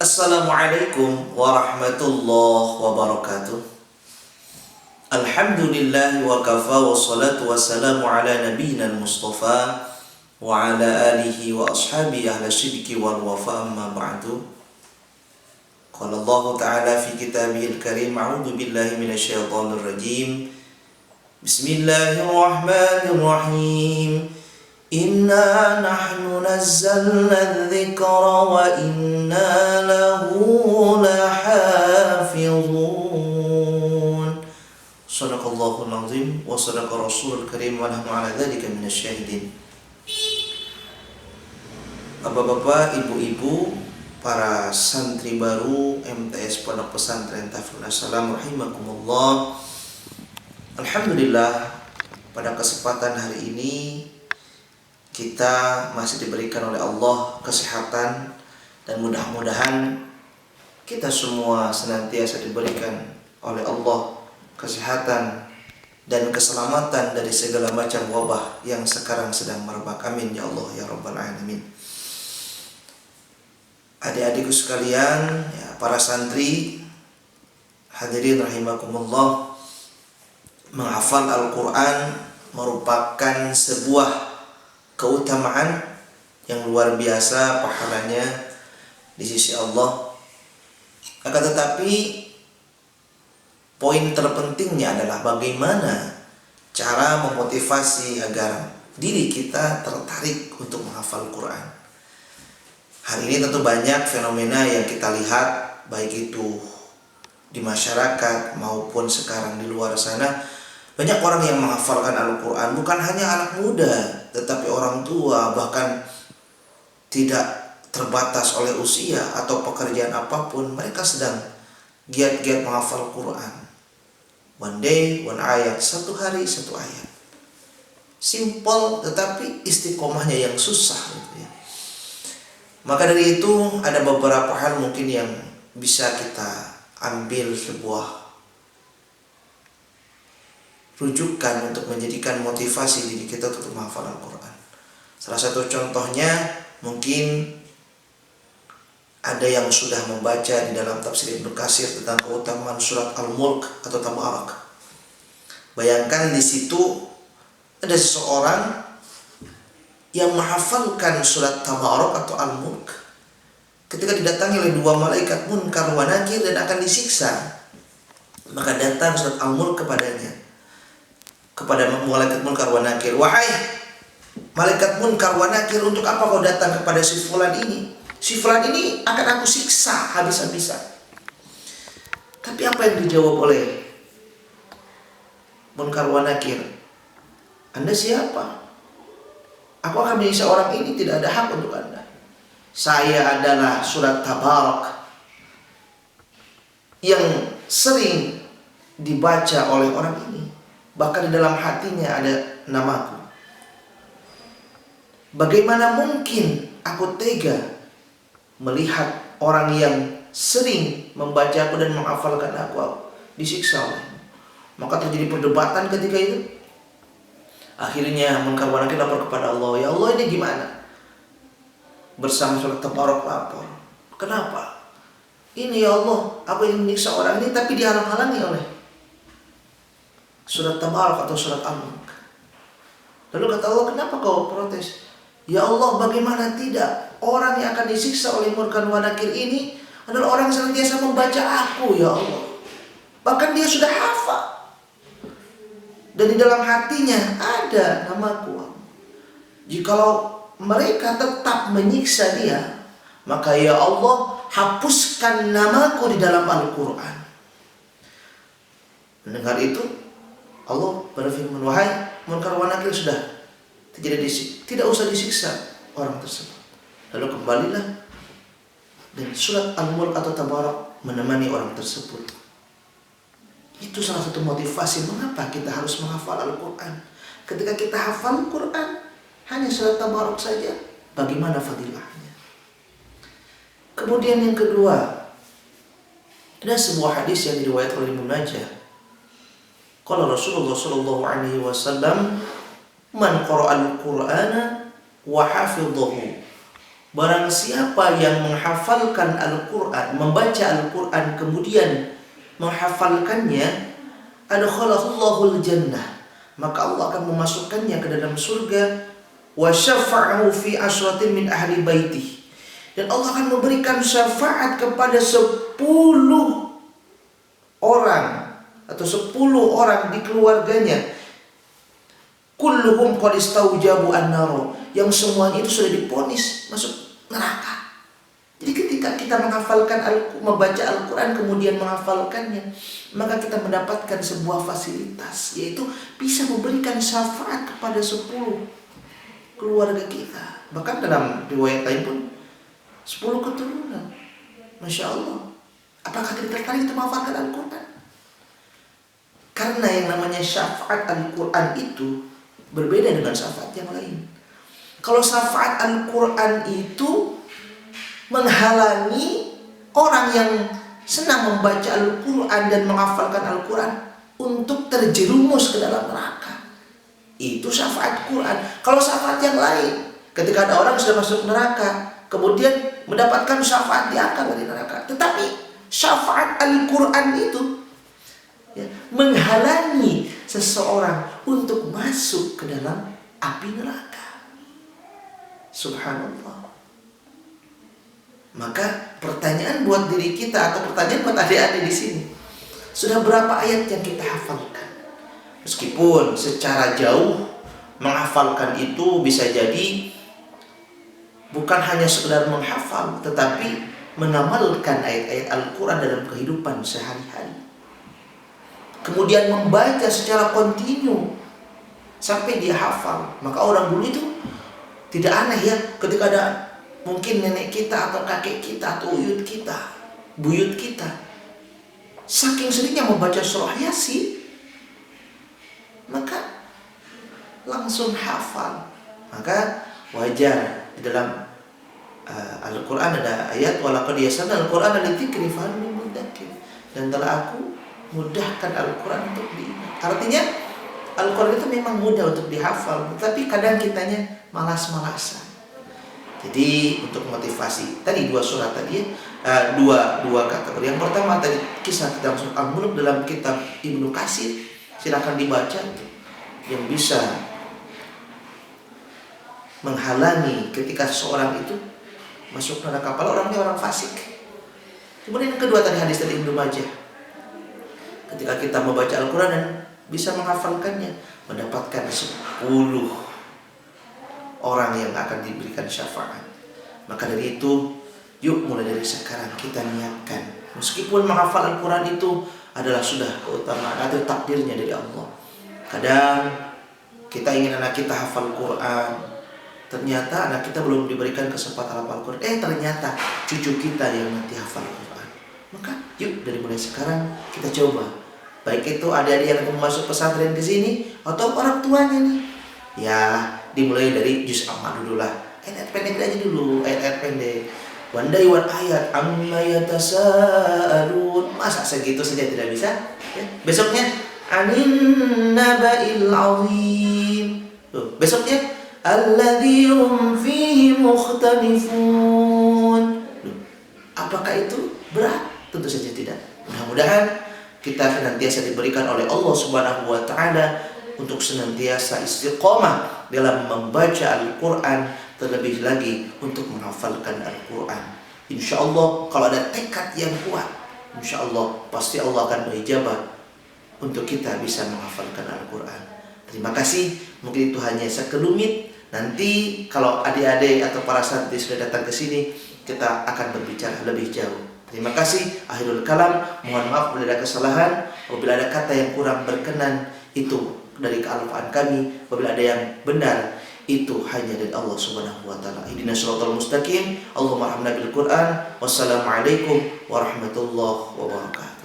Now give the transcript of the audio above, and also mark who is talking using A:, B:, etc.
A: Assalamualaikum warahmatullahi wabarakatuh. Alhamdulillah wa kafa wa salatu wassalamu ala nabiyyina al-mustafa wa ala alihi wa ashabihi ahla sidqi wal wafa, amma ba'du. Qala Allah ta'ala fi kitabihil karim, a'udzu billahi minasyaitonir rajim. Bismillahirrahmanirrahim. Inna nahnu nazzalna dzikra wa inna lahu lahafizun. Shadaqallahul azim wa shadaqa rasulul karim wa nahnu ala dzalika minasyahidin. Bapak-bapak, ibu-ibu, para santri baru MTS Pondok Pesantren Tafsirul Assalam rahimakumullah. Alhamdulillah, pada kesempatan hari ini kita masih diberikan oleh Allah kesehatan, dan mudah-mudahan kita semua senantiasa diberikan oleh Allah kesehatan dan keselamatan dari segala macam wabah yang sekarang sedang merebak. Amin ya Allah ya Rabbal Alamin. Adik-adikku sekalian, ya, para santri, hadirin rahimakumullah, menghafal Al-Quran merupakan sebuah keutamaan yang luar biasa pahalanya di sisi Allah. Akan tetapi poin terpentingnya adalah bagaimana cara memotivasi agar diri kita tertarik untuk menghafal Quran. Hari ini tentu banyak fenomena yang kita lihat, baik itu di masyarakat maupun sekarang di luar sana. Banyak orang yang menghafalkan Al-Quran, bukan hanya anak muda, tetapi orang tua, bahkan tidak terbatas oleh usia atau pekerjaan apapun. Mereka sedang giat-giat menghafal Quran. One day, one ayat, satu hari, satu ayat. Simple, tetapi istiqomahnya yang susah gitu ya. Maka dari itu ada beberapa hal mungkin yang bisa kita ambil sebuah rujukan untuk menjadikan motivasi diri kita untuk menghafal Al-Quran. Salah satu contohnya mungkin ada yang sudah membaca di dalam tafsir Ibnu Katsir tentang keutamaan surat Al-Mulk atau Tabarak. Bayangkan di situ ada seseorang yang menghafalkan surat Tabarak atau Al-Mulk ketika didatangi oleh dua malaikat Munkar wa Nakir dan akan disiksa. Maka datang surat Al-Mulk kepada malaikat Munkar wa Nakir, "Wahai malaikat Munkar wa Nakir, untuk apa kau datang kepada si fulan ini? Si fulan ini akan aku siksa habis-habisan." Tapi apa yang dijawab oleh Munkar wa Nakir? "Anda siapa? Aku akan menyiksa orang ini, tidak ada hak untuk Anda. Saya adalah surat Tabarak yang sering dibaca oleh orang ini. Bahkan di dalam hatinya ada namaku. Bagaimana mungkin aku tega melihat orang yang sering membacaku dan menghafalkan aku disiksa olehmu?" Maka terjadi perdebatan ketika itu. Akhirnya Munkar wa Nakir lapor kepada Allah, "Ya Allah, ini gimana?" Bersama surat Tabarak lapor, "Kenapa? Ini ya Allah, aku ingin menyiksa orang ini tapi dihalang-halangi oleh surat Tabarak atau surat Al-Mulk." Lalu kata Allah, "Kenapa kau protes?" "Ya Allah, bagaimana tidak? Orang yang akan disiksa oleh Munkar wa Nakir ini adalah orang yang senantiasa membaca aku, ya Allah. Bahkan dia sudah hafal. Dan di dalam hatinya ada namaku. Jikalau mereka tetap menyiksa dia, maka ya Allah, hapuskan namaku di dalam Al-Quran." Mendengar itu, Allah berfirman, "Wahai Munkar wa Nakir, sudah tidak usah disiksa orang tersebut." Lalu kembalilah, dan surat Al-Mulk atau Tabarak menemani orang tersebut. Itu salah satu motivasi mengapa kita harus menghafal Al-Quran. Ketika kita hafal Al-Quran hanya surat Tabarak saja, bagaimana fadilahnya? Kemudian yang kedua, ada sebuah hadis yang diriwayatkan oleh Ibnu Majah. Qala Rasulullah sallallahu alaihi wasallam, "Man qara'al Qur'ana wa hafidhahu. Barang siapa yang menghafalkan Al-Qur'an, membaca Al-Qur'an kemudian menghafalkannya, adkhalahullahu al-jannah, maka Allah akan memasukkannya ke dalam surga. Wa syafa'ahu fi asratin min ahli baitih, dan Allah akan memberikan syafaat kepada 10 orang atau 10 orang di keluarganya. Kulluhum qad istaujabu an-nar, yang semuanya itu sudah diponis masuk neraka. Jadi ketika kita membaca Al-Quran kemudian menghafalkannya, maka kita mendapatkan sebuah fasilitas, yaitu bisa memberikan syafaat kepada 10 keluarga kita. Bahkan dalam riwayat lain pun 10 keturunan. Masya Allah. Apakah kita tertarik untuk menghafalkan Al-Quran? Karena yang namanya syafaat Al-Quran itu berbeda dengan syafaat yang lain. Kalau syafaat Al-Quran itu menghalangi orang yang senang membaca Al-Quran dan menghafalkan Al-Quran untuk terjerumus ke dalam neraka. Itu syafaat Quran. Kalau syafaat yang lain, ketika ada orang sudah masuk neraka, kemudian mendapatkan syafaat diangkat dari neraka. Tetapi syafaat Al-Quran itu menghalangi seseorang untuk masuk ke dalam api neraka. Subhanallah. Maka pertanyaan buat diri kita atau pertanyaan buat adik-adik di sini, sudah berapa ayat yang kita hafalkan? Meskipun secara jauh menghafalkan itu bisa jadi bukan hanya sekedar menghafal, tetapi mengamalkan ayat-ayat Al-Quran dalam kehidupan sehari-hari. Kemudian membaca secara kontinu sampai dia hafal. Maka orang dulu itu tidak aneh ya, ketika ada mungkin nenek kita atau kakek kita atau buyut kita, saking seringnya membaca surah Yasin, maka langsung hafal. Maka wajar di dalam Al-Quran ada ayat walaqad yassarna al-Qur'ana lidzikri fahal min mudzakir, dan telah aku mudahkan Al-Quran untuk diingat. Artinya Al-Quran itu memang mudah untuk dihafal, tapi kadang kitanya malas-malasan. Jadi untuk motivasi tadi 2 surat tadi dua kategori. Yang pertama tadi kisah tentang surah Al-Mulk dalam kitab Ibnu Katsir, silakan dibaca, yang bisa menghalangi ketika seseorang itu masuk neraka kalau orangnya orang fasik. Kemudian yang kedua tadi hadis dari Ibnu Majah, ketika kita membaca Al-Quran dan bisa menghafalkannya, mendapatkan 10 orang yang akan diberikan syafaat. Maka dari itu, yuk mulai dari sekarang kita niatkan, meskipun menghafal Al-Quran itu adalah sudah keutamaan atau takdirnya dari Allah. Kadang kita ingin anak kita hafal Quran, ternyata anak kita belum diberikan kesempatan hafal Quran. Ternyata cucu kita yang nanti hafal Quran. Maka yuk dari mulai sekarang kita coba, baik itu adik-adik yang mau masuk pesantren ke sini atau orang tuanya nih, ya dimulai dari juz amma dulu lah, ayat pendek aja dulu, ayat pendek. Wandai wan ayat amma yatasaalun, masa segitu saja tidak bisa? Ya. Besoknya anin naba'il azim. Besoknya alladzi hum fihi mukhtalifun. Apakah itu berat? Tentu saja tidak. Mudah-mudahan kita senantiasa diberikan oleh Allah Subhanahu wa taala untuk senantiasa istiqomah dalam membaca Al-Quran, terlebih lagi untuk menghafalkan Al-Quran. Insya Allah kalau ada tekad yang kuat, insya Allah pasti Allah akan mengijabah untuk kita bisa menghafalkan Al-Quran. Terima kasih. Mungkin itu hanya sekelumit. Nanti kalau adik-adik atau para santri sudah datang ke sini, kita akan berbicara lebih jauh. Terima kasih. Akhirul kalam. Mohon maaf bila ada kesalahan. Apabila ada kata yang kurang berkenan, itu dari kealfaan kami. Apabila ada yang benar, itu hanya dari Allah Subhanahu wa taala. Ihdinas shiratal mustaqim. Allahumma arhamna bil Qur'an. Wassalamualaikum warahmatullahi wabarakatuh.